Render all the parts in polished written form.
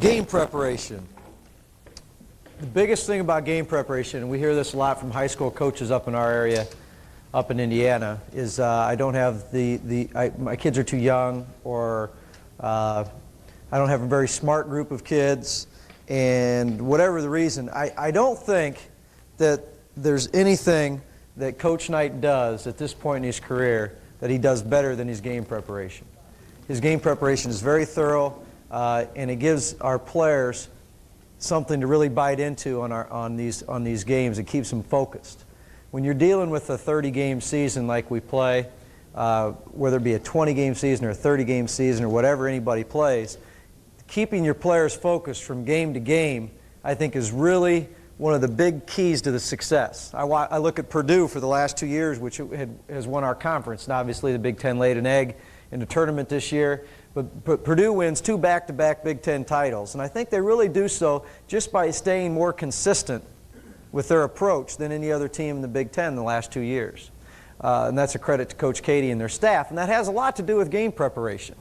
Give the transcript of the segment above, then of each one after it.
Game preparation. The biggest thing about game preparation, and we hear this a lot from high school coaches up in our area, up in Indiana, is I don't have my kids are too young, or I don't have a very smart group of kids, and whatever the reason, I don't think that there's anything that Coach Knight does at this point in his career that he does better than his game preparation. His game preparation is very thorough, and it gives our players something to really bite into on these games. It keeps them focused. When you're dealing with a 30-game season like we play, whether it be a 20-game season or a 30-game season or whatever anybody plays, keeping your players focused from game to game, I think, is really one of the big keys to the success. I look at Purdue for the last 2 years, which has won our conference, and obviously the Big Ten laid an egg in the tournament this year. But Purdue wins 2 back-to-back Big Ten titles, and I think they really do so just by staying more consistent with their approach than any other team in the Big Ten in the last 2 years. And that's a credit to Coach Katie and their staff, and that has a lot to do with game preparation.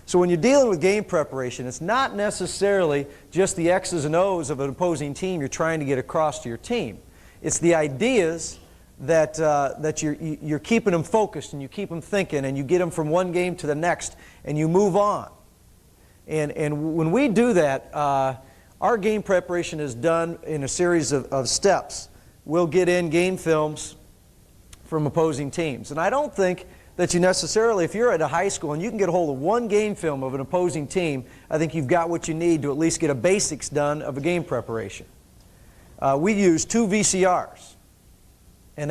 So when you're dealing with game preparation, it's not necessarily just the X's and O's of an opposing team you're trying to get across to your team. It's the ideas that you're keeping them focused, and you keep them thinking, and you get them from one game to the next, and you move on. And when we do that, our game preparation is done in a series of steps. We'll get in game films from opposing teams. And I don't think that you necessarily, if you're at a high school and you can get a hold of one game film of an opposing team, I think you've got what you need to at least get a basics done of a game preparation. We use 2 VCRs. And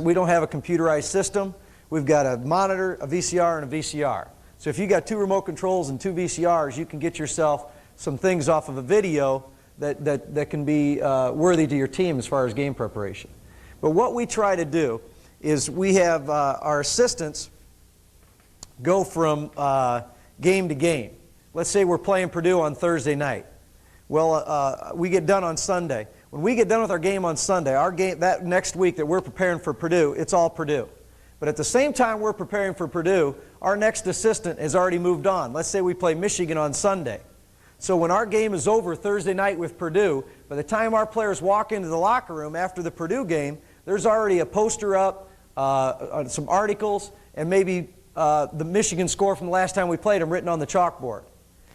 we don't have a computerized system. We've got a monitor, a VCR, and a VCR. So if you've got 2 remote controls and 2 VCRs, you can get yourself some things off of a video that can be worthy to your team as far as game preparation. But what we try to do is we have our assistants go from game to game. Let's say we're playing Purdue on Thursday night. Well, we get done on Sunday. When we get done with our game on Sunday, our game that next week that we're preparing for Purdue, it's all Purdue. But at the same time we're preparing for Purdue, our next assistant has already moved on. Let's say we play Michigan on Sunday. So when our game is over Thursday night with Purdue, by the time our players walk into the locker room after the Purdue game, there's already a poster up, some articles, and maybe the Michigan score from the last time we played them written on the chalkboard.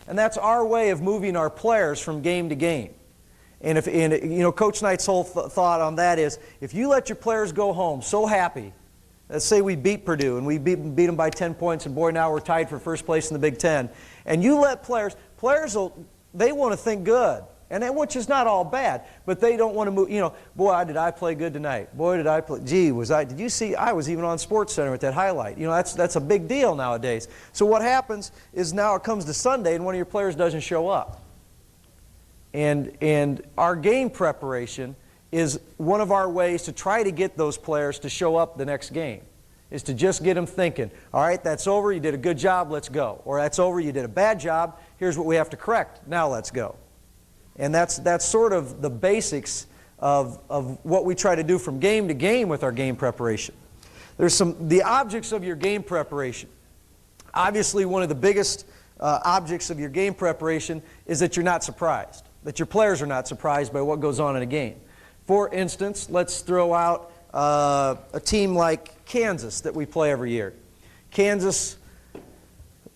And that's our way of moving our players from game to game. And Coach Knight's whole thought on that is, if you let your players go home so happy, let's say we beat Purdue and we beat them by 10 points, and boy, now we're tied for first place in the Big Ten, and you let players they want to think good, and which is not all bad, but they don't want to move. Boy, did I play good tonight? Boy, did I play? Gee, did you see? I was even on SportsCenter with that highlight. That's a big deal nowadays. So what happens is now it comes to Sunday, and one of your players doesn't show up. And our game preparation is one of our ways to try to get those players to show up the next game, is to just get them thinking, all right, that's over, you did a good job, let's go. Or that's over, you did a bad job, here's what we have to correct, now let's go. And that's sort of the basics of what we try to do from game to game with our game preparation. There's the objects of your game preparation. Obviously, one of the biggest objects of your game preparation is that you're not surprised, that your players are not surprised by what goes on in a game. For instance, let's throw out a team like Kansas that we play every year. Kansas,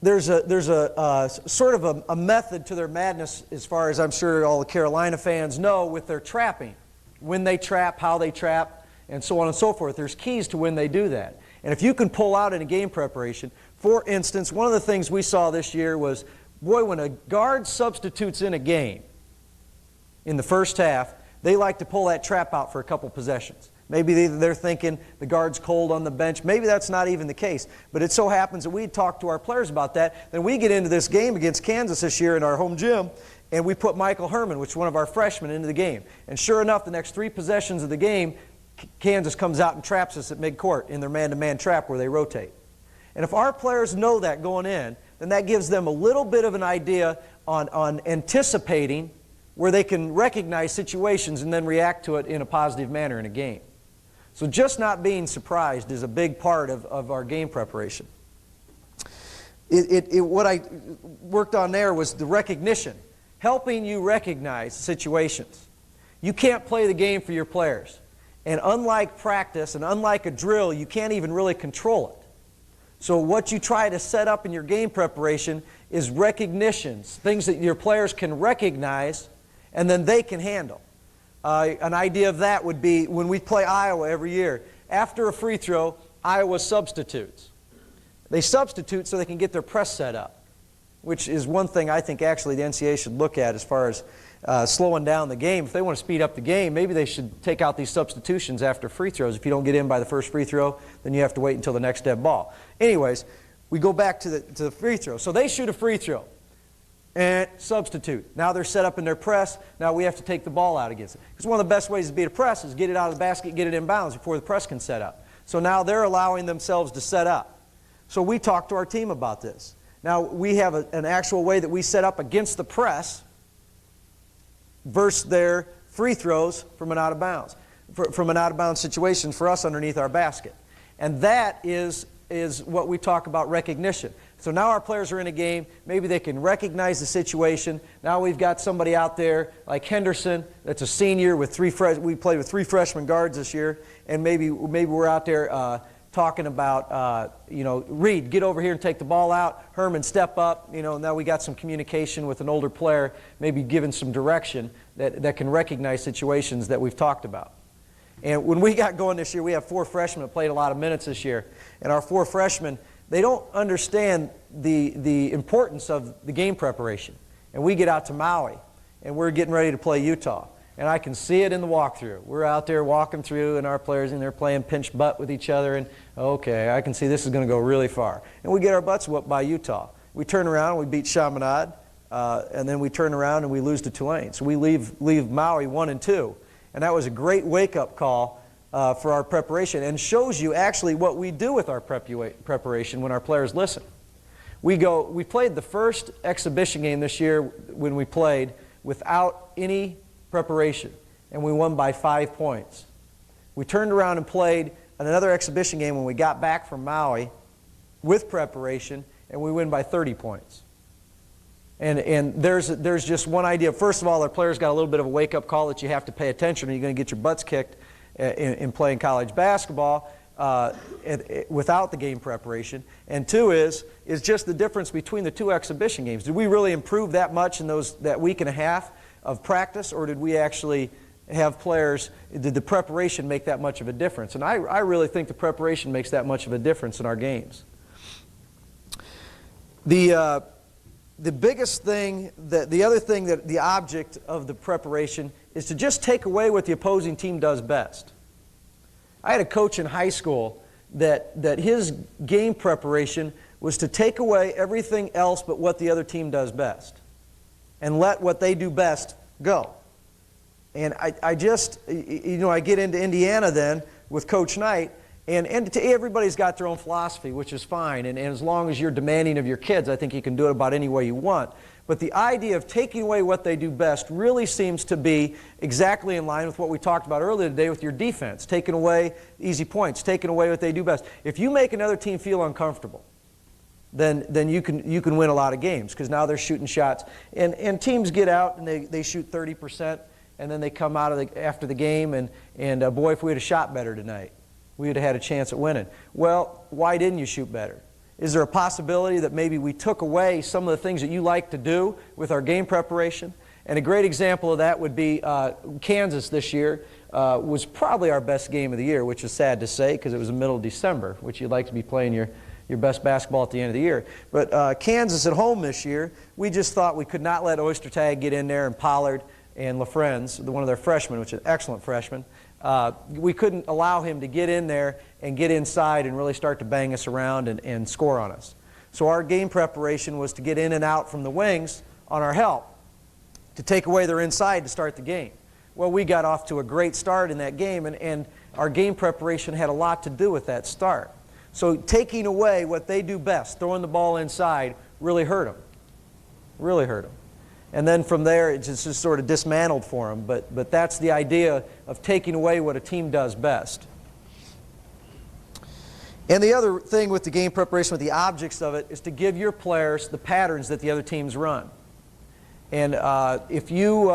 there's a sort of a method to their madness, as far as I'm sure all the Carolina fans know, with their trapping. When they trap, how they trap, and so on and so forth. There's keys to when they do that. And if you can pull out in a game preparation, for instance, one of the things we saw this year was, boy, when a guard substitutes in a game in the first half, they like to pull that trap out for a couple possessions. Maybe they're thinking the guard's cold on the bench. Maybe that's not even the case. But it so happens that we talk to our players about that. Then we get into this game against Kansas this year in our home gym, and we put Michael Hartman, which is one of our freshmen, into the game. And sure enough, the next 3 possessions of the game, Kansas comes out and traps us at midcourt in their man-to-man trap where they rotate. And if our players know that going in, then that gives them a little bit of an idea on anticipating where they can recognize situations and then react to it in a positive manner in a game. So just not being surprised is a big part of our game preparation. What I worked on there was the recognition. helping you recognize situations. You can't play the game for your players. And unlike practice and unlike a drill, you can't even really control it. So what you try to set up in your game preparation is recognitions, things that your players can recognize and then they can handle. An idea of that would be when we play Iowa every year. After a free throw, Iowa substitutes. They substitute so they can get their press set up, which is one thing I think actually the NCAA should look at as far as slowing down the game. If they want to speed up the game, maybe they should take out these substitutions after free throws. If you don't get in by the first free throw, then you have to wait until the next dead ball. Anyways, we go back to the free throw. So they shoot a free throw and substitute. Now they're set up in their press. Now we have to take the ball out against it. Because one of the best ways to beat a press is get it out of the basket, get it in bounds before the press can set up. So now they're allowing themselves to set up. So we talk to our team about this. Now we have an actual way that we set up against the press versus their free throws from an out of bounds, from an out of bounds situation for us underneath our basket. And that is what we talk about recognition. So now our players are in a game, maybe they can recognize the situation. Now we've got somebody out there like Henderson that's a senior with we played with 3 freshman guards this year, and maybe we're out there talking about, Reed, get over here and take the ball out. Herman, step up. Now we got some communication with an older player, maybe given some direction that can recognize situations that we've talked about. And when we got going this year, we have 4 freshmen that played a lot of minutes this year. And our 4 freshmen, they don't understand the importance of the game preparation. And we get out to Maui, and we're getting ready to play Utah. And I can see it in the walkthrough. We're out there walking through, and our players in there playing pinch butt with each other. And, okay, I can see this is going to go really far. And we get our butts whooped by Utah. We turn around, and we beat Chaminade, and then we turn around and we lose to Tulane. So we leave Maui 1-2. And that was a great wake-up call for our preparation, and shows you actually what we do with our preparation when our players listen. We played the first exhibition game this year when we played without any preparation, and we won by 5 points. We turned around and played another exhibition game when we got back from Maui with preparation, and we win by 30 points. And there's just one idea. First of all, our players got a little bit of a wake-up call that you have to pay attention or you're going to get your butts kicked in playing college basketball without the game preparation. And 2 is just the difference between the 2 exhibition games. Did we really improve that much in that week and a half of practice, or did we actually have players, did the preparation make that much of a difference? And I really think the preparation makes that much of a difference in our games. The biggest thing, the other thing that the object of the preparation is to just take away what the opposing team does best. I had a coach in high school that his game preparation was to take away everything else but what the other team does best and let what they do best go. And I get into Indiana then with Coach Knight, and everybody's got their own philosophy, which is fine. And as long as you're demanding of your kids, I think you can do it about any way you want. But the idea of taking away what they do best really seems to be exactly in line with what we talked about earlier today with your defense, taking away easy points, taking away what they do best. If you make another team feel uncomfortable, then you can win a lot of games, because now they're shooting shots. And teams get out and they shoot 30%, and then they come out after the game and boy, if we had shot better tonight, we would have had a chance at winning. Well, why didn't you shoot better? Is there a possibility that maybe we took away some of the things that you like to do with our game preparation? And a great example of that would be Kansas this year was probably our best game of the year, which is sad to say because it was the middle of December, which you'd like to be playing your best basketball at the end of the year. But Kansas at home this year, we just thought we could not let Oyster Tag get in there, and Pollard and LaFrenz, one of their freshmen, which is an excellent freshman. We couldn't allow him to get in there and get inside and really start to bang us around and score on us. So our game preparation was to get in and out from the wings on our help, to take away their inside to start the game. Well, we got off to a great start in that game, and our game preparation had a lot to do with that start. So taking away what they do best, throwing the ball inside, really hurt them. Really hurt them. And then from there, it just sort of dismantled for them. But that's the idea of taking away what a team does best. And the other thing with the game preparation, with the objects of it, is to give your players the patterns that the other teams run. And if you,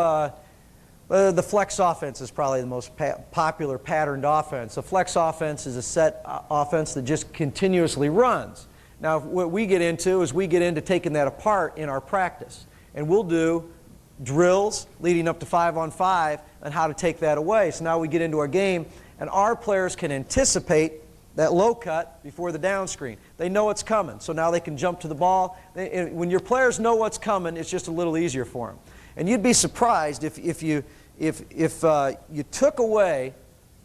the flex offense is probably the most popular patterned offense. The flex offense is a set offense that just continuously runs. Now, what we get into is we get into taking that apart in our practice. And we'll do drills leading up to 5-on-5 and how to take that away. So now we get into our game, and our players can anticipate that low cut before the down screen. They know it's coming, so now they can jump to the ball. When your players know what's coming, it's just a little easier for them. And you'd be surprised if you took away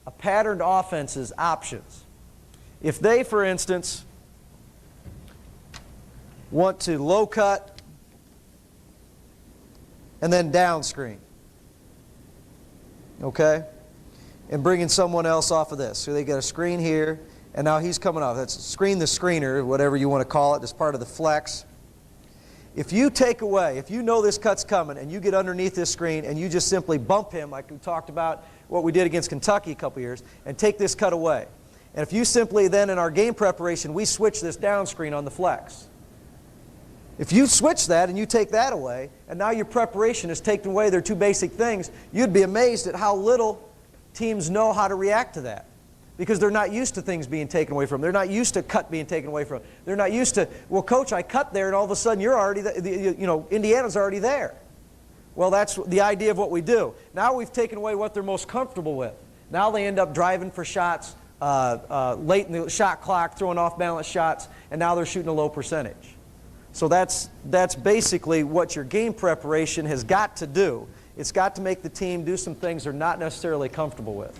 a patterned offense's options. If they, for instance, want to low cut and then down screen, okay, and bringing someone else off of this. So they got a screen here, and now he's coming off. That's screen the screener, whatever you want to call it. That's part of the flex. If you take away, if you know this cut's coming, and you get underneath this screen, and you just simply bump him, like we talked about what we did against Kentucky a couple years, and take this cut away. And if you simply then, in our game preparation, we switch this down screen on the flex. If you switch that and you take that away, and now your preparation has taken away their two basic things, you'd be amazed at how little teams know how to react to that. Because they're not used to things being taken away from them. They're not used to cut being taken away from them. They're not used to, well, coach, I cut there, and all of a sudden you're already, Indiana's already there. Well, that's the idea of what we do. Now we've taken away what they're most comfortable with. Now they end up driving for shots late in the shot clock, throwing off-balance shots, and now they're shooting a low percentage. So that's basically what your game preparation has got to do. It's got to make the team do some things they're not necessarily comfortable with.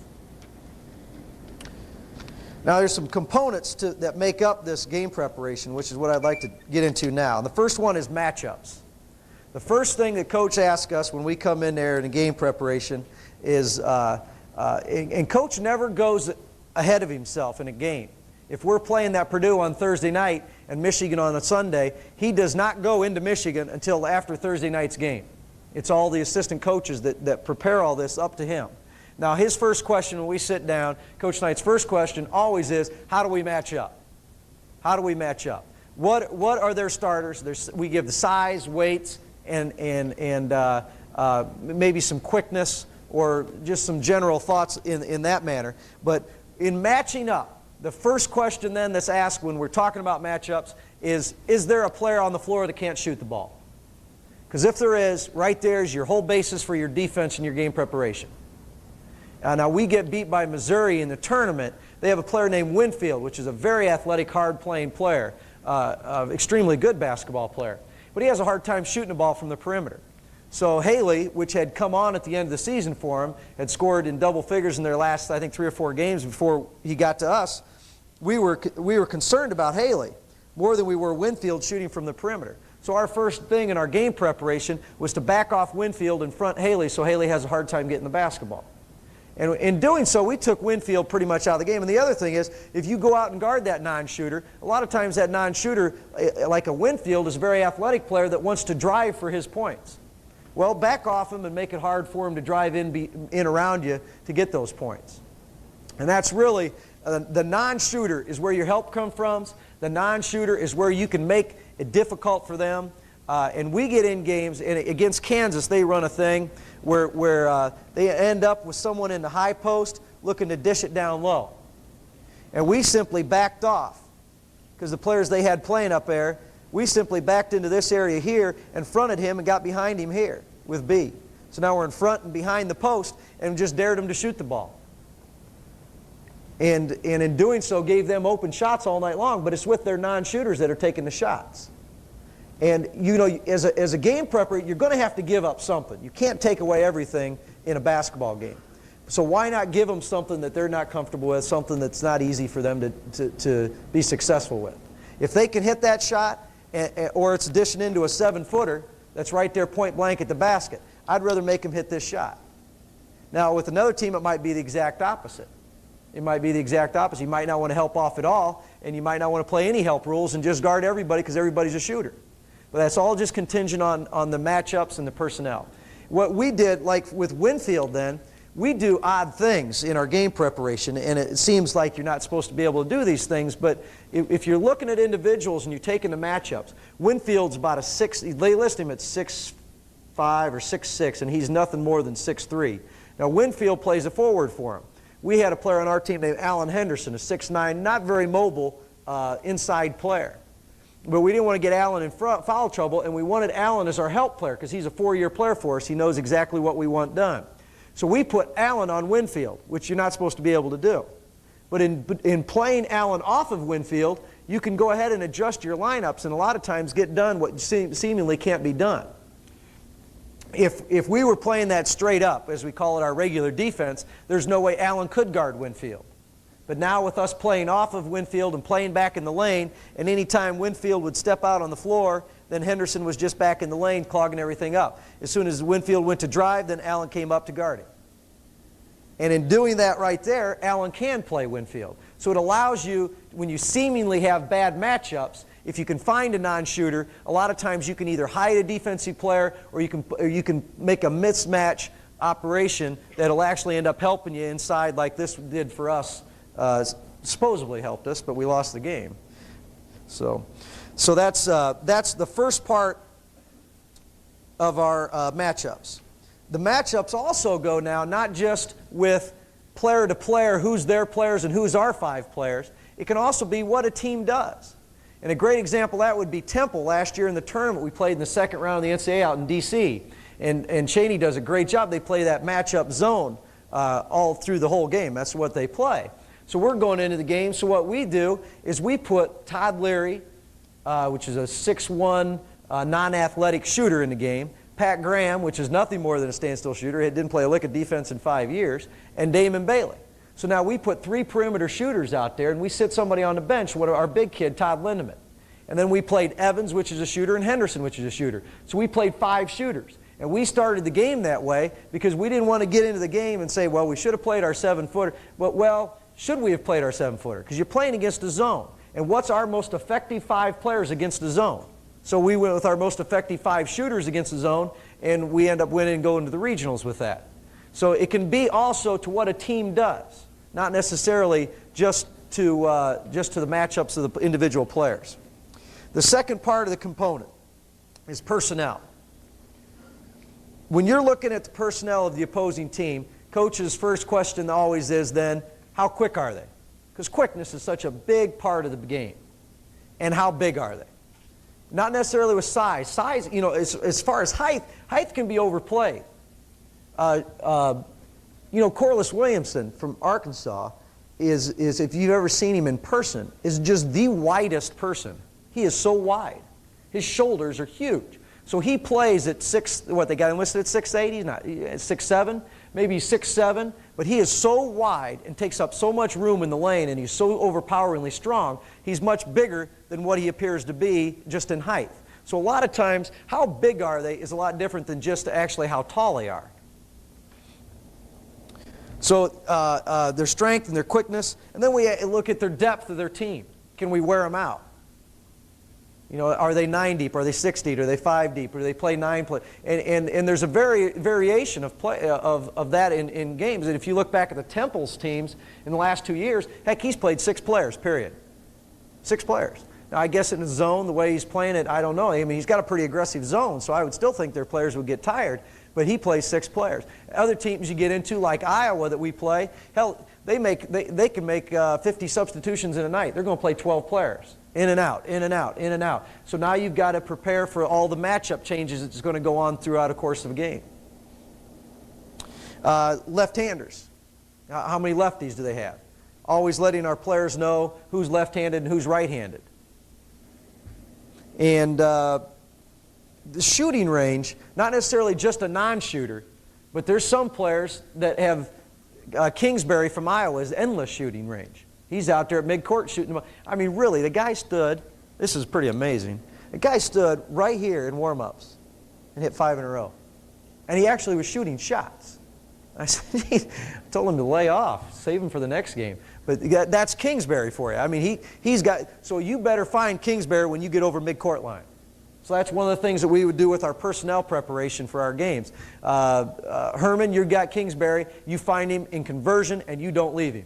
Now there's some components that make up this game preparation, which is what I'd like to get into now. The first one is matchups. The first thing that coach asks us when we come in there in a game preparation is, and coach never goes ahead of himself in a game. If we're playing that Purdue on Thursday night and Michigan on a Sunday, he does not go into Michigan until after Thursday night's game. It's all the assistant coaches that prepare all this up to him. Now, his first question when we sit down, Coach Knight's first question always is, how do we match up? How do we match up? What are their starters? We give the size, weights, and maybe some quickness or just some general thoughts in that manner. But in matching up, the first question then that's asked when we're talking about matchups is there a player on the floor that can't shoot the ball? Because if there is, right there is your whole basis for your defense and your game preparation. Now, we get beat by Missouri in the tournament. They have a player named Winfield, which is a very athletic, hard-playing player, extremely good basketball player. But he has a hard time shooting the ball from the perimeter. So Haley, which had come on at the end of the season for him, had scored in double figures in their last, I think, 3 or 4 games before he got to us. We were concerned about Haley more than we were Winfield shooting from the perimeter. So our first thing in our game preparation was to back off Winfield and front Haley so Haley has a hard time getting the basketball. And in doing so, we took Winfield pretty much out of the game. And the other thing is, if you go out and guard that non-shooter, a lot of times that non-shooter, like a Winfield, is a very athletic player that wants to drive for his points. Well, back off him and make it hard for him to drive in around you to get those points. And that's really, the non-shooter is where your help comes from. The non-shooter is where you can make it difficult for them. And we get in games, and against Kansas, they run a thing where they end up with someone in the high post looking to dish it down low. And we simply backed off because the players they had playing up there, we simply backed into this area here and fronted him and got behind him here with B. So now we're in front and behind the post and just dared him to shoot the ball. And in doing so, gave them open shots all night long, but it's with their non-shooters that are taking the shots. And, you know, as a game prepper, you're going to have to give up something. You can't take away everything in a basketball game. So why not give them something that they're not comfortable with, something that's not easy for them to be successful with? If they can hit that shot, or it's dishing into a 7-footer that's right there point blank at the basket, I'd rather make them hit this shot. Now, with another team, it might be the exact opposite. It might be the exact opposite. You might not want to help off at all, and you might not want to play any help rules and just guard everybody because everybody's a shooter. But that's all just contingent on the matchups and the personnel. What we did, like with Winfield then, we do odd things in our game preparation, and it seems like you're not supposed to be able to do these things, but if you're looking at individuals and you're taking the matchups, Winfield's about a 6, they list him at 6'5", 6'5" or 6'6", and he's nothing more than 6'3". Now Winfield plays a forward for him. We had a player on our team named Alan Henderson, a 6'9", not very mobile inside player. But we didn't want to get Alan in foul trouble, and we wanted Alan as our help player because he's a 4-year player for us. He knows exactly what we want done. So we put Alan on Winfield, which you're not supposed to be able to do. But in playing Alan off of Winfield, you can go ahead and adjust your lineups and a lot of times get done what seemingly can't be done. If we were playing that straight up, as we call it our regular defense, there's no way Alan could guard Winfield. But now with us playing off of Winfield and playing back in the lane, and any time Winfield would step out on the floor, then Henderson was just back in the lane clogging everything up. As soon as Winfield went to drive, then Alan came up to guard him. And in doing that right there, Alan can play Winfield. So it allows you, when you seemingly have bad matchups, if you can find a non-shooter, a lot of times you can either hide a defensive player or you can make a mismatch operation that'll actually end up helping you inside like this did for us. Supposedly helped us, but we lost the game. So that's the first part of our matchups. The matchups also go now not just with player to player, who's their players and who's our 5 players. It can also be what a team does. And a great example of that would be Temple last year in the tournament. We played in the second round of the NCAA out in D.C. And Cheney does a great job. They play that matchup zone all through the whole game. That's what they play. So we're going into the game. So what we do is we put Todd Leary, which is a 6'1", non-athletic shooter in the game, Pat Graham, which is nothing more than a standstill shooter, he didn't play a lick of defense in 5 years, and Damon Bailey. So now we put 3 perimeter shooters out there, and we sit somebody on the bench, our big kid, Todd Lindemann. And then we played Evans, which is a shooter, and Henderson, which is a shooter. So we played 5 shooters. And we started the game that way because we didn't want to get into the game and say, well, we should have played our 7-footer. But, well, should we have played our 7-footer? Because you're playing against a zone. And what's our most effective 5 players against the zone? So we went with our most effective 5 shooters against the zone, and we end up winning and going to the regionals with that. So it can be also to what a team does, not necessarily just to the matchups of the individual players. The second part of the component is personnel. When you're looking at the personnel of the opposing team, coach's first question always is then, how quick are they? Because quickness is such a big part of the game. And how big are they? Not necessarily with size. Size, you know, as far as height can be overplayed. You know, Corliss Williamson from Arkansas is, if you've ever seen him in person, is just the widest person. He is so wide. His shoulders are huge. So he plays at they got him listed at 6'8", he's not, 6'7", maybe 6'7", but he is so wide and takes up so much room in the lane, and he's so overpoweringly strong, he's much bigger than what he appears to be just in height. So a lot of times, how big are they is a lot different than just actually how tall they are. So their strength and their quickness, and then we look at their depth of their team. Can we wear them out? You know, are they 9 deep? Are they 6 deep? Are they 5 deep? Or do they play 9 play? And there's a variation of that in games. And if you look back at the Temple's teams in the last 2 years, heck, he's played 6 players, period. 6 players. Now, I guess in his zone, the way he's playing it, I don't know. I mean, he's got a pretty aggressive zone, so I would still think their players would get tired. But he plays 6 players. Other teams you get into, like Iowa that we play, hell, they can make 50 substitutions in a night. They're going to play 12 players. In and out, in and out, in and out. So now you've got to prepare for all the matchup changes that's going to go on throughout the course of a game. Left-handers. How many lefties do they have? Always letting our players know who's left-handed and who's right-handed. And the shooting range, not necessarily just a non-shooter, but there's some players that have Kingsbury from Iowa has endless shooting range. He's out there at midcourt shooting them. I mean, really, the guy stood, this is pretty amazing, the guy stood right here in warm-ups and hit 5 in a row. And he actually was shooting shots. I said, I told him to lay off, save him for the next game. But that's Kingsbury for you. I mean, he's got, so you better find Kingsbury when you get over midcourt line. So that's one of the things that we would do with our personnel preparation for our games. Herman, you've got Kingsbury, you find him in conversion and you don't leave him.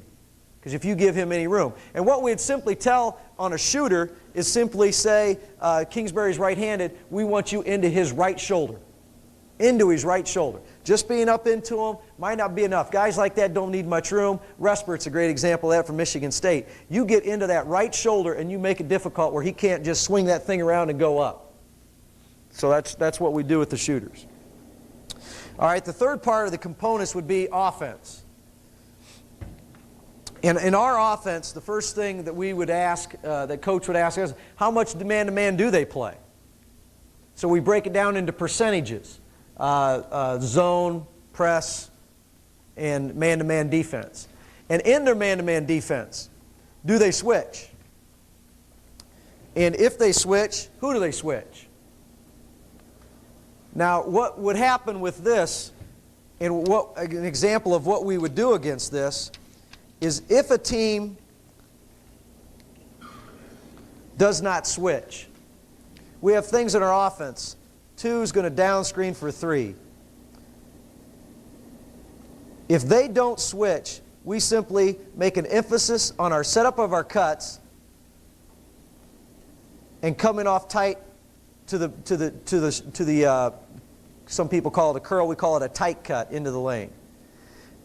Because if you give him any room. And what we'd simply tell on a shooter is simply say, Kingsbury's right-handed, we want you into his right shoulder. into his right shoulder. Just being up into him might not be enough. Guys like that don't need much room. Respert's a great example of that from Michigan State. You get into that right shoulder and you make it difficult where he can't just swing that thing around and go up. So that's what we do with the shooters. All right, the third part of the components would be offense. In our offense, the first thing that we would ask, that coach would ask us, how much man-to-man do they play? So we break it down into percentages. Zone, press, and man-to-man defense. And in their man-to-man defense, do they switch? And if they switch, who do they switch? Now, what would happen with this, and an example of what we would do against this, is if a team does not switch, we have things in our offense. 2 is going to down screen for 3. If they don't switch, we simply make an emphasis on our setup of our cuts and coming off tight to the some people call it a curl, we call it a tight cut into the lane.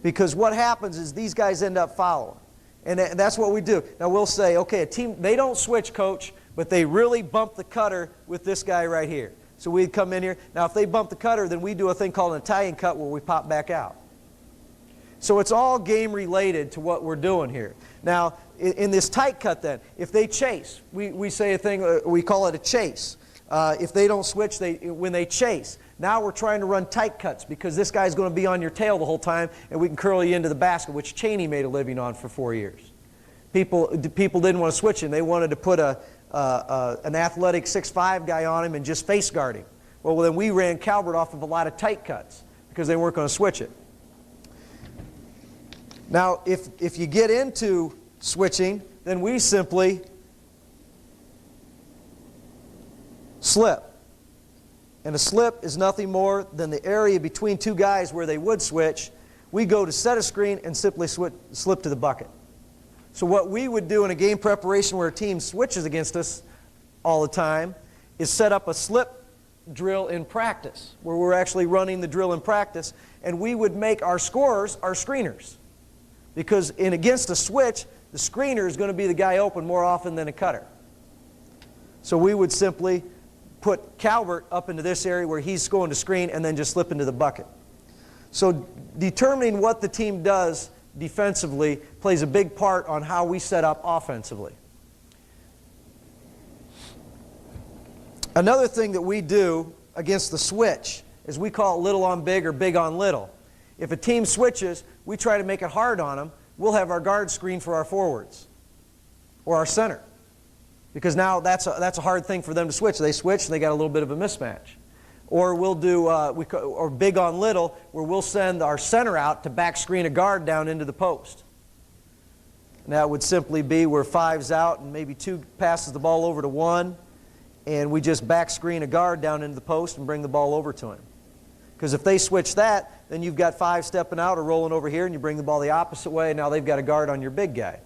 Because what happens is these guys end up following. And that's what we do. Now we'll say, okay, a team, they don't switch, coach, but they really bump the cutter with this guy right here. So we'd come in here. Now if they bump the cutter, then we do a thing called an Italian cut where we pop back out. So it's all game related to what we're doing here. Now in this tight cut then, if they chase, we say a thing, we call it a chase. If they don't switch, when they chase, now we're trying to run tight cuts because this guy's going to be on your tail the whole time and we can curl you into the basket, which Cheney made a living on for 4 years. People didn't want to switch him. They wanted to put an athletic 6'5" guy on him and just face guard him. Well, then we ran Calvert off of a lot of tight cuts because they weren't going to switch it. Now, if you get into switching, then we simply slip. And a slip is nothing more than the area between 2 guys where they would switch. We go to set a screen and simply slip to the bucket. So what we would do in a game preparation where a team switches against us all the time is set up a slip drill in practice, where we're actually running the drill in practice, and we would make our scorers our screeners. Because against a switch, the screener is going to be the guy open more often than a cutter. So we would simply put Calvert up into this area where he's going to screen and then just slip into the bucket. So determining what the team does defensively plays a big part on how we set up offensively. Another thing that we do against the switch is we call it little on big or big on little. If a team switches, we try to make it hard on them. We'll have our guard screen for our forwards or our center. Because now that's a hard thing for them to switch. They switch and they got a little bit of a mismatch. Or we'll do or big on little, where we'll send our center out to back screen a guard down into the post. And that would simply be where 5's out and maybe 2 passes the ball over to 1, and we just back screen a guard down into the post and bring the ball over to him. Because if they switch that, then you've got 5 stepping out or rolling over here, and you bring the ball the opposite way, and now they've got a guard on your big guy.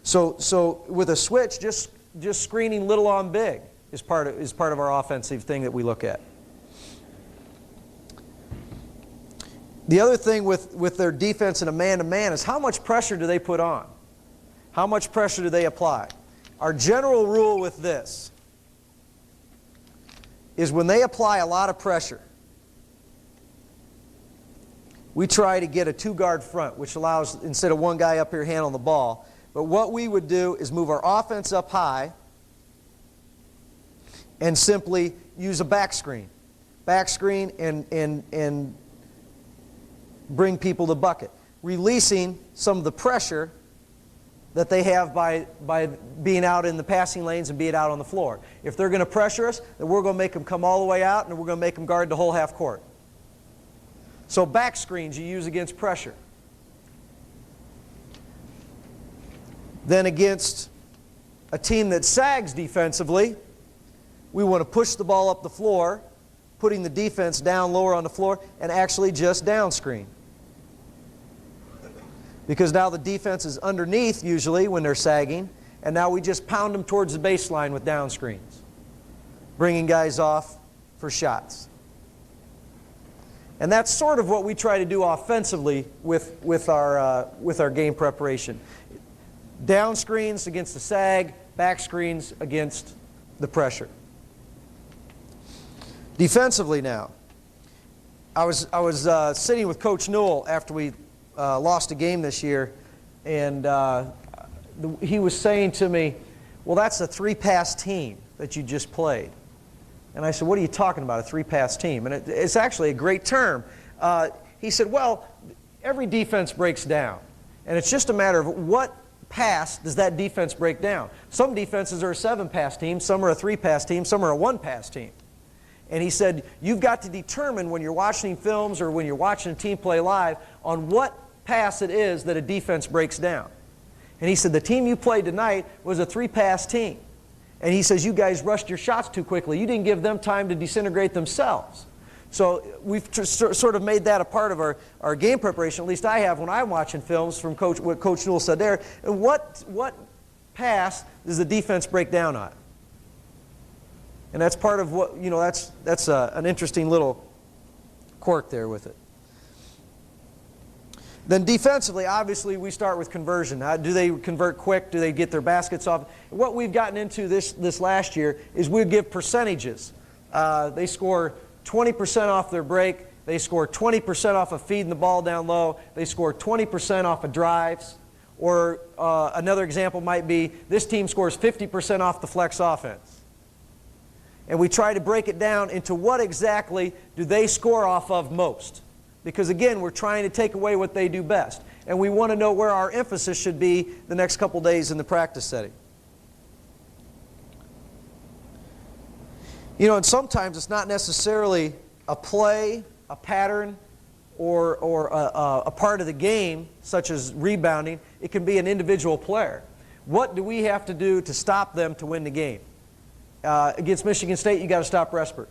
So with a switch, just screening little on big is part of our offensive thing that we look at. The other thing with their defense in a man-to-man is how much pressure do they put on? How much pressure do they apply? Our general rule with this is when they apply a lot of pressure, we try to get a 2-guard front, which allows, instead of 1 guy up here handling the ball, but what we would do is move our offense up high and simply use a back screen. Back screen and bring people to bucket, releasing some of the pressure that they have by being out in the passing lanes and being out on the floor. If they're going to pressure us, then we're going to make them come all the way out, and we're going to make them guard the whole half court. So back screens you use against pressure. Then against a team that sags defensively, we want to push the ball up the floor, putting the defense down lower on the floor, and actually just down screen. Because now the defense is underneath usually when they're sagging, and now we just pound them towards the baseline with down screens, bringing guys off for shots. And that's sort of what we try to do offensively with our game preparation. Down screens against the sag, back screens against the pressure. Defensively now, I was sitting with Coach Newell after we lost a game this year, and he was saying to me, well, that's a 3-pass team that you just played. And I said, what are you talking about, a 3-pass team? And it's actually a great term. He said, well, every defense breaks down, and it's just a matter of what pass does that defense break down. Some defenses are a 7-pass team, some are a 3-pass team, some are a 1-pass team. And he said, you've got to determine when you're watching films or when you're watching a team play live on what pass it is that a defense breaks down. And he said, the team you played tonight was a 3-pass team. And he says, you guys rushed your shots too quickly. You didn't give them time to disintegrate themselves. So we've sort of made that a part of our game preparation. At least I have when I'm watching films from what Coach Newell said there. And what pass does the defense break down on? And that's part of what, that's an interesting little quirk there with it. Then defensively, obviously, we start with conversion. Do they convert quick? Do they get their baskets off? What we've gotten into this last year is we give percentages. They score 20% off their break. They score 20% off of feeding the ball down low. They score 20% off of drives. Or another example might be, this team scores 50% off the flex offense. And we try to break it down into what exactly do they score off of most. Because again, we're trying to take away what they do best. And we want to know where our emphasis should be the next couple days in the practice setting. And sometimes it's not necessarily a play, a pattern, or a part of the game, such as rebounding. It can be an individual player. What do we have to do to stop them to win the game? Against Michigan State, you got to stop Respert.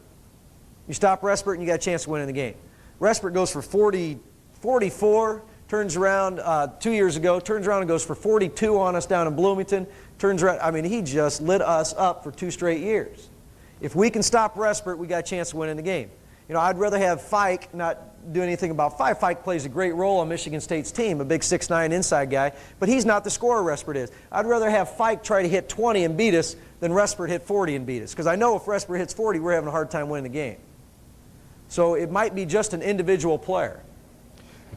You stop Respert and you got a chance to win in the game. Respert goes for 44, turns around 2 years ago, turns around and goes for 42 on us down in Bloomington, turns around, he just lit us up for 2 straight years. If we can stop Respert, we got a chance to win in the game. I'd rather have Fike not do anything about Fike. Fike plays a great role on Michigan State's team, a big 6'9" inside guy, but he's not the scorer Respert is. I'd rather have Fike try to hit 20 and beat us than Respert hit 40 and beat us, because I know if Respert hits 40, we're having a hard time winning the game. So it might be just an individual player.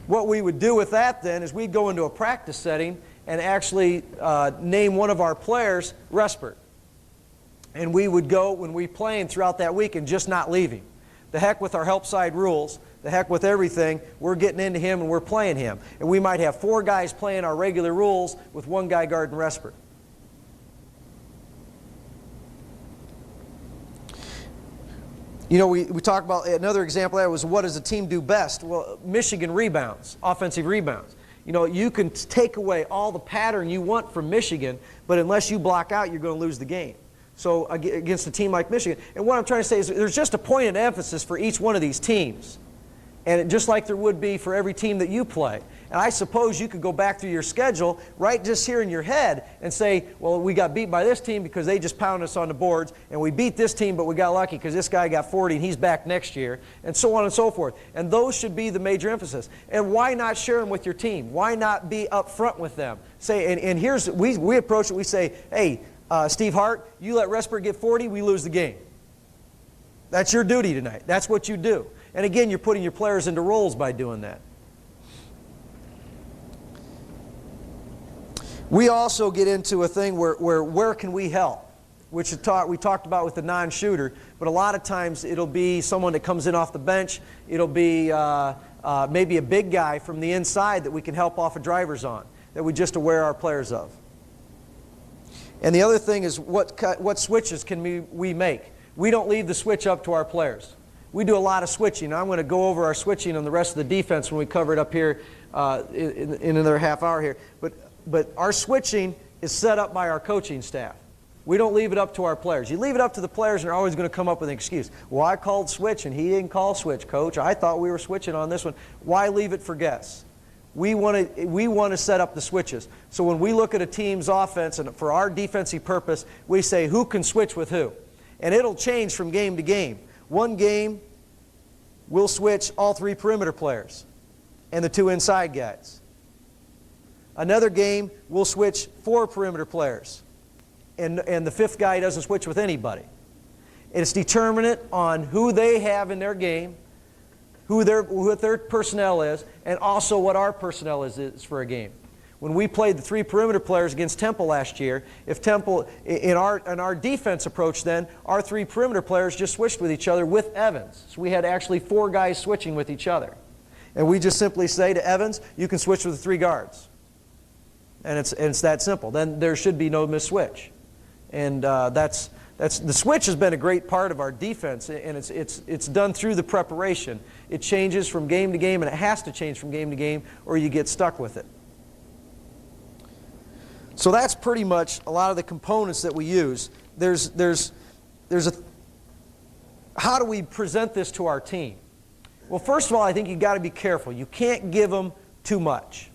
What we would do with that then is we'd go into a practice setting and actually name one of our players Respert. And we would go, when we playing throughout that week, and just not leave him. The heck with our help side rules, the heck with everything, we're getting into him and we're playing him. And we might have 4 guys playing our regular rules with 1 guy guarding Respert. We talk about another example there was, what does a team do best? Well, Michigan rebounds, offensive rebounds. You can take away all the pattern you want from Michigan, but unless you block out, you're going to lose the game. So against a team like Michigan. And what I'm trying to say is there's just a point of emphasis for each one of these teams. And just like there would be for every team that you play. And I suppose you could go back through your schedule right just here in your head and say, well, we got beat by this team because they just pounded us on the boards, and we beat this team, but we got lucky because this guy got 40 and he's back next year, and so on and so forth. And those should be the major emphasis. And why not share them with your team? Why not be up front with them? Say, and here's, we approach it, we say, hey, Steve Hart, you let Respert get 40, we lose the game. That's your duty tonight. That's what you do. And again, you're putting your players into roles by doing that. We also get into a thing where can we help, which we talked about with the non-shooter, but a lot of times it'll be someone that comes in off the bench. It'll be maybe a big guy from the inside that we can help off of drivers on, that we just aware our players of. And the other thing is what switches can we make? We don't leave the switch up to our players. We do a lot of switching. I'm going to go over our switching on the rest of the defense when we cover it up here in another half hour here. But our switching is set up by our coaching staff. We don't leave it up to our players. You leave it up to the players and they're always going to come up with an excuse. Well, I called switch and he didn't call switch, coach. I thought we were switching on this one. Why leave it for guests? We want to set up the switches. So when we look at a team's offense and for our defensive purpose, we say who can switch with who. And it'll change from game to game. One game, we'll switch all 3 perimeter players and the 2 inside guys. Another game, we'll switch 4 perimeter players, and the 5th guy doesn't switch with anybody. It's determinant on who they have in their game, what their personnel is, and also what our personnel is for a game. When we played the 3 perimeter players against Temple last year, if Temple, in our defense approach then, our 3 perimeter players just switched with each other with Evans. So we had actually 4 guys switching with each other. And we just simply say to Evans, you can switch with the 3 guards. And it's that simple. Then there should be no miss switch. And the switch has been a great part of our defense, and it's done through the preparation. It changes from game to game, and it has to change from game to game, or you get stuck with it. So that's pretty much a lot of the components that we use. How do we present this to our team? Well, first of all, I think you've got to be careful. You can't give them too much.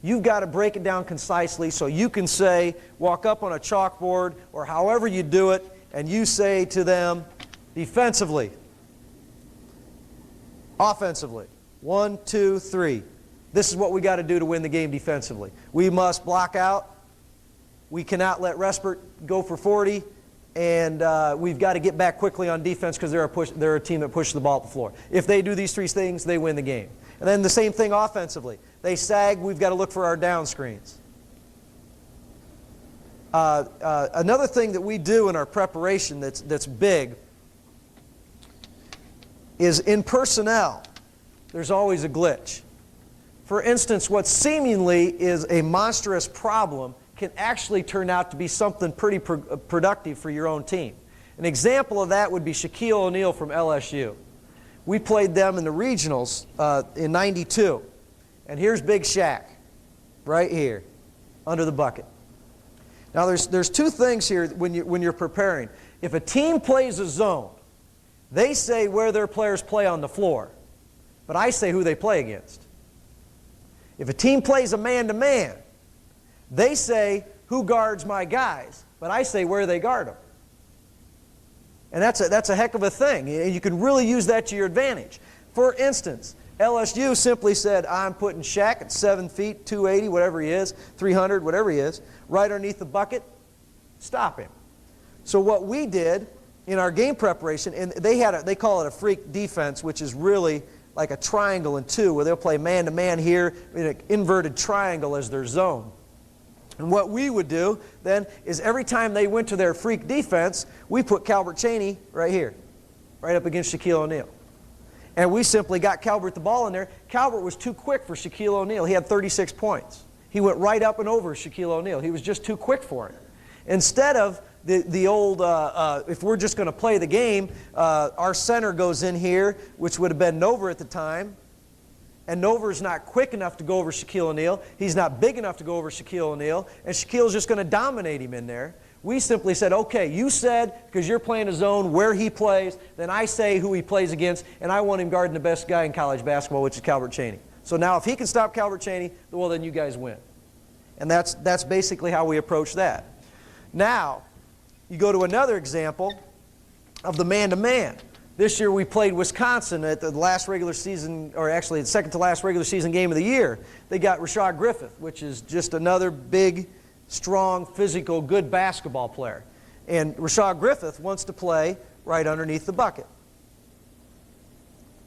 You've got to break it down concisely so you can say, walk up on a chalkboard or however you do it, and you say to them, defensively, offensively, 1, 2, 3. This is what we got to do to win the game defensively. We must block out. We cannot let Respert go for 40. And we've got to get back quickly on defense because they're a team that pushes the ball up the floor. If they do these 3 things, they win the game. And then the same thing offensively. They sag, we've got to look for our down screens. Another thing that we do in our preparation that's big is in personnel, there's always a glitch. For instance, what seemingly is a monstrous problem can actually turn out to be something pretty productive for your own team. An example of that would be Shaquille O'Neal from LSU. We played them in the regionals in '92. And here's Big Shaq, right here, under the bucket. Now there's 2 things here when you're preparing. If a team plays a zone, they say where their players play on the floor, but I say who they play against. If a team plays a man-to-man, they say who guards my guys, but I say where they guard them. And that's a heck of a thing. You can really use that to your advantage. For instance, LSU simply said, I'm putting Shaq at 7 feet, 280, whatever he is, 300, whatever he is, right underneath the bucket, stop him. So what we did in our game preparation, and they call it a freak defense, which is really like a triangle in 2, where they'll play man-to-man here in an inverted triangle as their zone. And what we would do then is every time they went to their freak defense, we put Calbert Chaney right here, right up against Shaquille O'Neal. And we simply got Calbert the ball in there. Calbert was too quick for Shaquille O'Neal. He had 36 points. He went right up and over Shaquille O'Neal. He was just too quick for him. Instead of the old, if we're just going to play the game, our center goes in here, which would have been Nover at the time. And Nover's not quick enough to go over Shaquille O'Neal. He's not big enough to go over Shaquille O'Neal. And Shaquille's just going to dominate him in there. We simply said, okay, you said, because you're playing a zone where he plays, then I say who he plays against, and I want him guarding the best guy in college basketball, which is Calbert Chaney. So now if he can stop Calbert Chaney, well, then you guys win. And that's basically how we approach that. Now, you go to another example of the man-to-man. This year we played Wisconsin at the last regular season, or actually the second to last regular season game of the year. They got Rashad Griffith, which is just another big, strong, physical, good basketball player. And Rashad Griffith wants to play right underneath the bucket.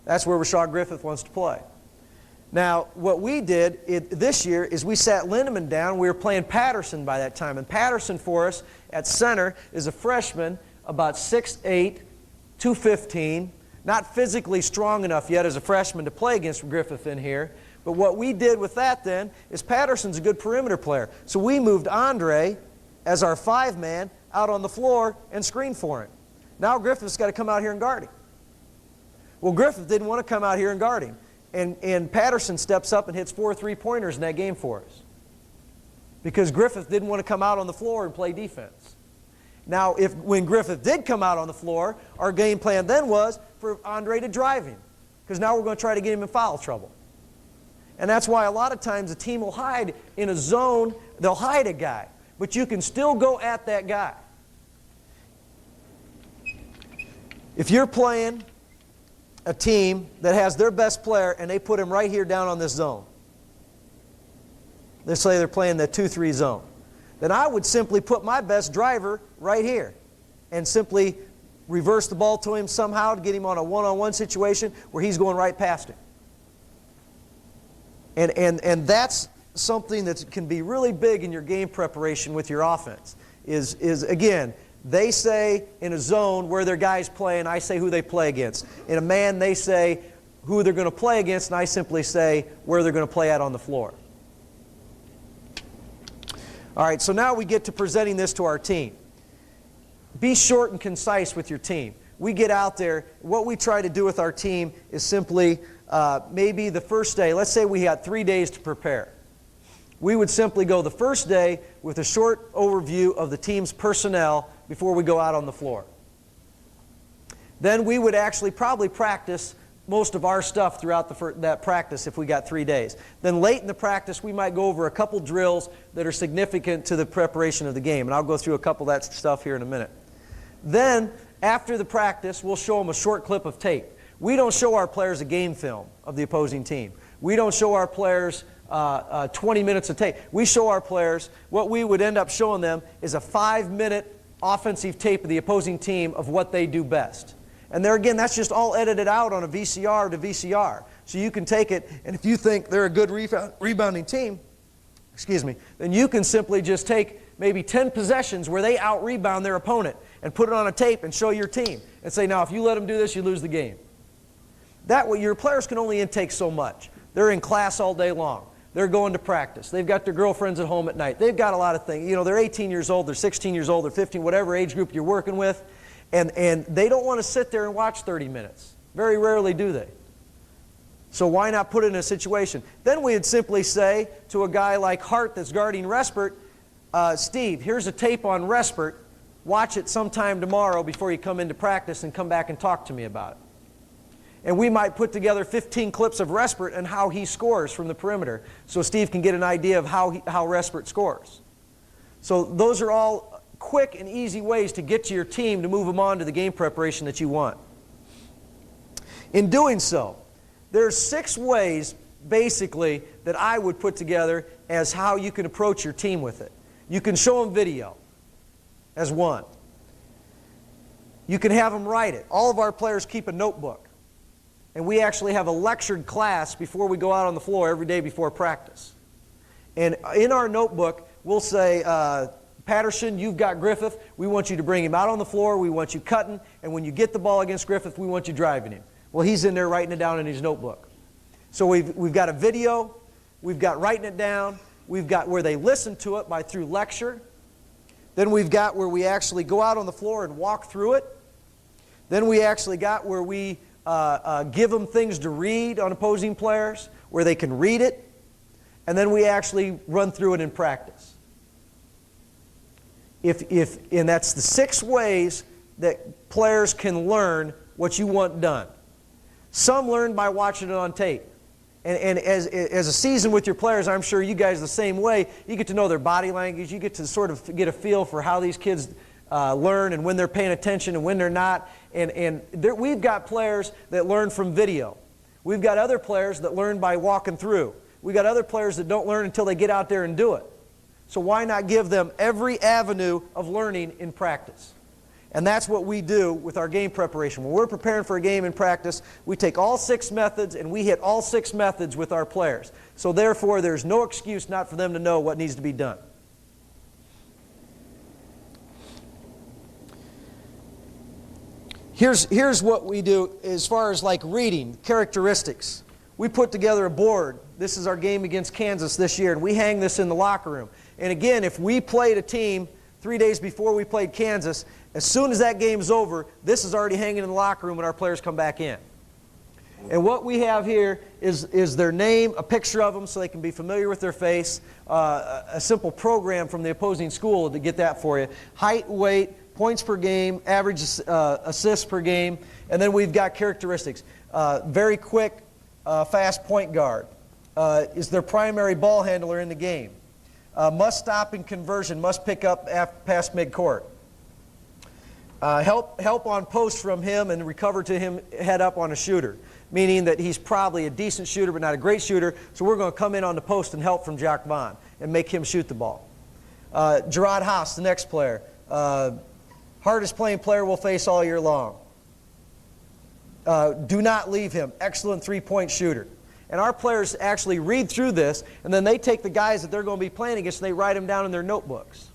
That's where Rashad Griffith wants to play. Now, what we did this year is we sat Lindemann down. We were playing Patterson by that time. And Patterson for us at center is a freshman, about 6'8", 215, not physically strong enough yet as a freshman to play against Griffith in here. But what we did with that then is Patterson's a good perimeter player. So we moved Andre as our 5-man out on the floor and screened for him. Now Griffith's got to come out here and guard him. Well, Griffith didn't want to come out here and guard him. And Patterson steps up and hits 4 3-pointers in that game for us. Because Griffith didn't want to come out on the floor and play defense. Now, when Griffith did come out on the floor, our game plan then was for Andre to drive him. Because now we're going to try to get him in foul trouble. And that's why a lot of times a team will hide in a zone, they'll hide a guy. But you can still go at that guy. If you're playing a team that has their best player and they put him right here down on this zone. Let's say they're playing the 2-3 zone. Then I would simply put my best driver right here and simply reverse the ball to him somehow to get him on a one-on-one situation where he's going right past him. And that's something that can be really big in your game preparation with your offense. Is again, they say in a zone where their guys play, and I say who they play against. In a man, they say who they're going to play against, and I simply say where they're going to play at on the floor. All right, so now we get to presenting this to our team. Be short and concise with your team. We get out there. What we try to do with our team is simply maybe the first day. Let's say we had 3 days to prepare. We would simply go the first day with a short overview of the team's personnel before we go out on the floor. Then we would actually probably practice most of our stuff throughout that practice if we got 3 days. Then late in the practice, we might go over a couple drills that are significant to the preparation of the game. And I'll go through a couple of that stuff here in a minute. Then, after the practice, we'll show them a short clip of tape. We don't show our players a game film of the opposing team. We don't show our players 20 minutes of tape. We show our players, what we would end up showing them is a 5-minute offensive tape of the opposing team of what they do best. And there again, that's just all edited out on a VCR to VCR. So you can take it, and if you think they're a good rebounding team, then you can simply just take maybe 10 possessions where they out-rebound their opponent and put it on a tape and show your team and say, now if you let them do this, you lose the game. That way, your players can only intake so much. They're in class all day long. They're going to practice. They've got their girlfriends at home at night. They've got a lot of things. You know, they're 18 years old, they're 16 years old, they're 15, whatever age group you're working with, and they don't want to sit there and watch 30 minutes. Very rarely do they. So why not put it in a situation? Then we'd simply say to a guy like Hart that's guarding Respert, Steve, here's a tape on Respert. Watch it sometime tomorrow before you come into practice and come back and talk to me about it. And we might put together 15 clips of Respert and how he scores from the perimeter so Steve can get an idea of how Respert scores. So those are all quick and easy ways to get to your team to move them on to the game preparation that you want. In doing so, there's 6 ways basically that I would put together as how you can approach your team with it. You can show them video as one. You can have them write it. All of our players keep a notebook. And we actually have a lectured class before we go out on the floor every day before practice. And in our notebook, we'll say, Patterson, you've got Griffith. We want you to bring him out on the floor. We want you cutting. And when you get the ball against Griffith, we want you driving him. Well, he's in there writing it down in his notebook. So we've got a video. We've got writing it down. We've got where they listen to it through lecture. Then we've got where we actually go out on the floor and walk through it. Then we actually got where we give them things to read on opposing players, where they can read it. And then we actually run through it in practice. And that's the 6 ways that players can learn what you want done. Some learn by watching it on tape. And as a season with your players, I'm sure you guys the same way, you get to know their body language, you get to sort of get a feel for how these kids learn and when they're paying attention and when they're not. We've got players that learn from video. We've got other players that learn by walking through. We've got other players that don't learn until they get out there and do it. So why not give them every avenue of learning in practice? And that's what we do with our game preparation. When we're preparing for a game in practice, we take all 6 methods and we hit all 6 methods with our players. So therefore, there's no excuse not for them to know what needs to be done. Here's what we do as far as like reading, characteristics. We put together a board. This is our game against Kansas this year, and we hang this in the locker room. And again, if we played a team 3 days before we played Kansas, as soon as that game's over, this is already hanging in the locker room when our players come back in. And what we have here is their name, a picture of them so they can be familiar with their face, a simple program from the opposing school to get that for you. Height, weight, points per game, average assists per game, and then we've got characteristics. Very quick, fast point guard. Is their primary ball handler in the game. Must stop in conversion, must pick up past midcourt. Help on post from him and recover to him head up on a shooter, meaning that he's probably a decent shooter but not a great shooter, so we're going to come in on the post and help from Jack Vaughn and make him shoot the ball. Gerard Haas, the next player. Hardest playing player we'll face all year long. Do not leave him. Excellent three-point shooter. And our players actually read through this, and then they take the guys that they're going to be playing against and they write them down in their notebooks.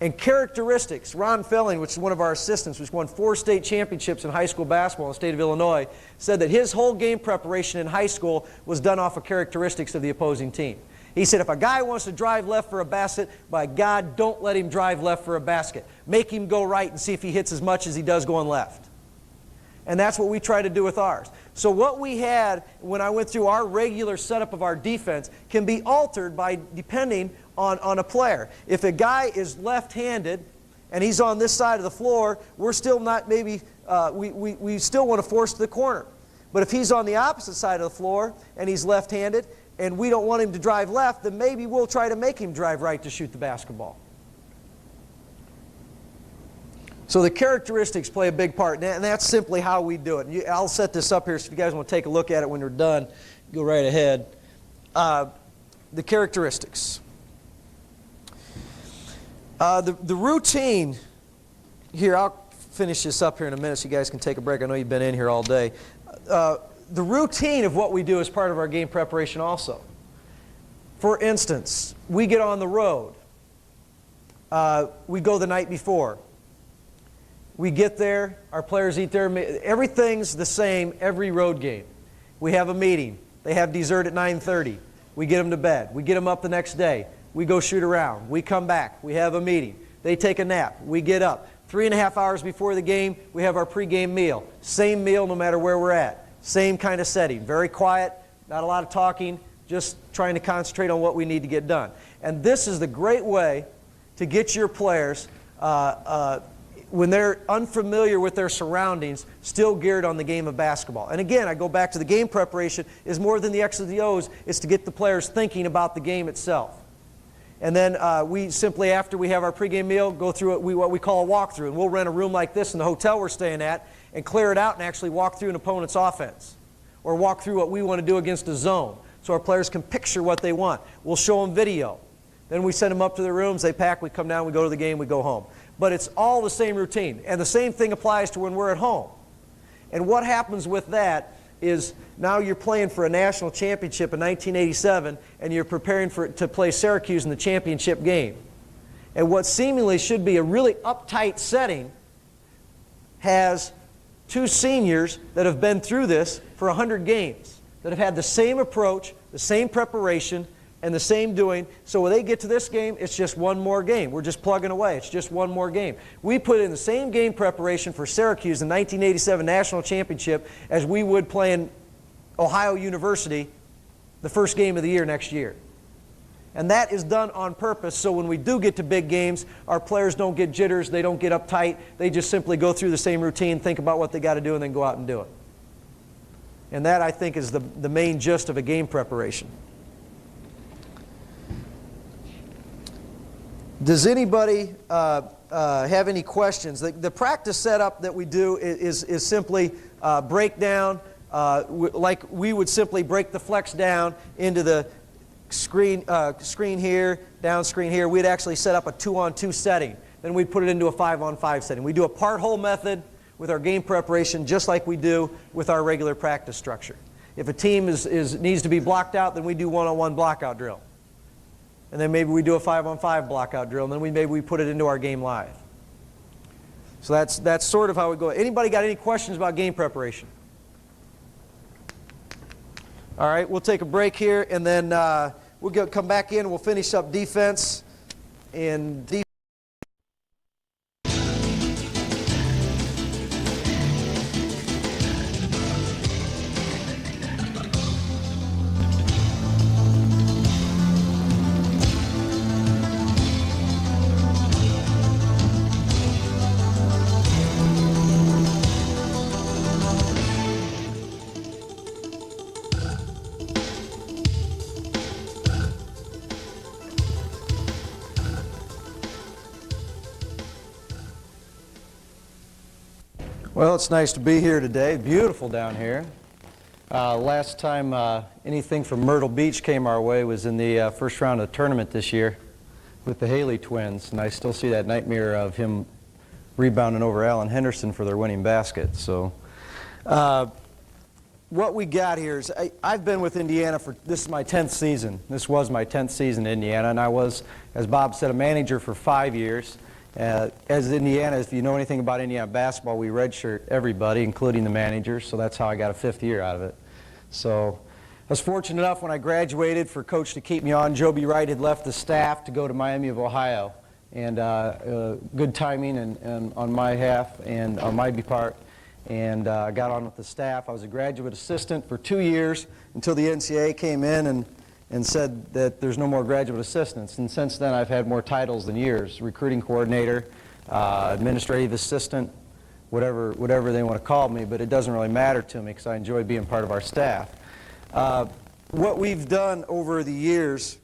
And characteristics, Ron Felling, which is one of our assistants, which won 4 state championships in high school basketball in the state of Illinois, said that his whole game preparation in high school was done off of characteristics of the opposing team. He said, if a guy wants to drive left for a basket, by God, don't let him drive left for a basket. Make him go right and see if he hits as much as he does going left. And that's what we try to do with ours. So what we had when I went through our regular setup of our defense can be altered by depending on a player. If a guy is left-handed and he's on this side of the floor, we're still not maybe, we still want to force to the corner. But if he's on the opposite side of the floor and he's left-handed and we don't want him to drive left, then maybe we'll try to make him drive right to shoot the basketball. So the characteristics play a big part, and that's simply how we do it. I'll set this up here so if you guys want to take a look at it when you're done, go right ahead. The characteristics. The routine here, I'll finish this up here in a minute so you guys can take a break. I know you've been in here all day. The routine of what we do is part of our game preparation also. For instance, we get on the road. We go the night before. We get there, our players eat there, everything's the same every road game. We have a meeting. They have dessert at 9:30. We get them to bed. We get them up the next day. We go shoot around. We come back. We have a meeting. They take a nap. We get up. 3.5 hours before the game, we have our pregame meal. Same meal no matter where we're at. Same kind of setting. Very quiet, not a lot of talking, just trying to concentrate on what we need to get done. And this is the great way to get your players when they're unfamiliar with their surroundings, still geared on the game of basketball. And again, I go back to the game preparation is more than the X's and the O's, it's to get the players thinking about the game itself. And then we simply, after we have our pregame meal, go through what we call a walkthrough. And we'll rent a room like this in the hotel we're staying at and clear it out and actually walk through an opponent's offense. Or walk through what we want to do against a zone so our players can picture what they want. We'll show them video. Then we send them up to their rooms, they pack, we come down, we go to the game, we go home. But it's all the same routine. And the same thing applies to when we're at home. And what happens with that is now you're playing for a national championship in 1987 and you're preparing to play Syracuse in the championship game. And what seemingly should be a really uptight setting has 2 seniors that have been through this for 100 games, that have had the same approach, the same preparation, and the same doing. So when they get to this game, it's just one more game. We're just plugging away. It's just one more game. We put in the same game preparation for Syracuse in the 1987 National Championship as we would play in Ohio University the first game of the year next year. And that is done on purpose so when we do get to big games, our players don't get jitters, they don't get uptight, they just simply go through the same routine, think about what they got to do, and then go out and do it. And that, I think, is the main gist of a game preparation. Does anybody have any questions? The practice setup that we do is simply breakdown, like we would simply break the flex down into the screen here, down screen here. We'd actually set up a 2-on-2 setting. Then we'd put it into a 5-on-5 setting. We do a part-whole method with our game preparation just like we do with our regular practice structure. If a team needs to be blocked out, then we do 1-on-1 blockout drill. And then maybe we do a 5-on-5 blockout drill, and then maybe we put it into our game live. So that's sort of how we go. Anybody got any questions about game preparation? All right, we'll take a break here, and then we'll come back in and we'll finish up defense. Well, it's nice to be here today. Beautiful down here. Last time anything from Myrtle Beach came our way was in the first round of the tournament this year with the Haley twins, and I still see that nightmare of him rebounding over Alan Henderson for their winning basket. So what we got here is I've been with Indiana for, this is my 10th season. This was my 10th season in Indiana, and I was, as Bob said, a manager for 5 years. As Indiana, if you know anything about Indiana basketball, we redshirt everybody, including the managers, so that's how I got a 5th year out of it. So I was fortunate enough when I graduated for Coach to keep me on. Joby Wright had left the staff to go to Miami of Ohio, and good timing and on my half and on my part, and got on with the staff. I was a graduate assistant for 2 years until the NCAA came in and said that there's no more graduate assistants. And since then, I've had more titles than years: recruiting coordinator, administrative assistant, whatever they want to call me, but it doesn't really matter to me because I enjoy being part of our staff. What we've done over the years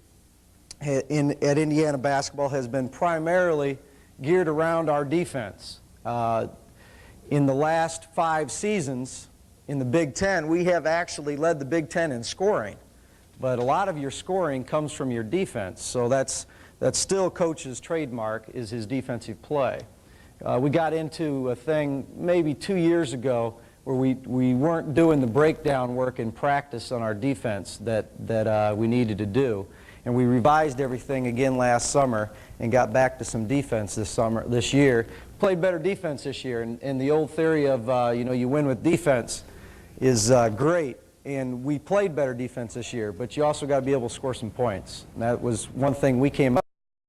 at Indiana basketball has been primarily geared around our defense. In the last 5 seasons in the Big Ten, we have actually led the Big Ten in scoring. But a lot of your scoring comes from your defense, so that's still Coach's trademark, is his defensive play. We got into a thing maybe 2 years ago where we weren't doing the breakdown work in practice on our defense that we needed to do, and we revised everything again last summer and got back to some defense this year. Played better defense this year, and the old theory of you win with defense is great. And we played better defense this year, but you also got to be able to score some points. And that was one thing we came up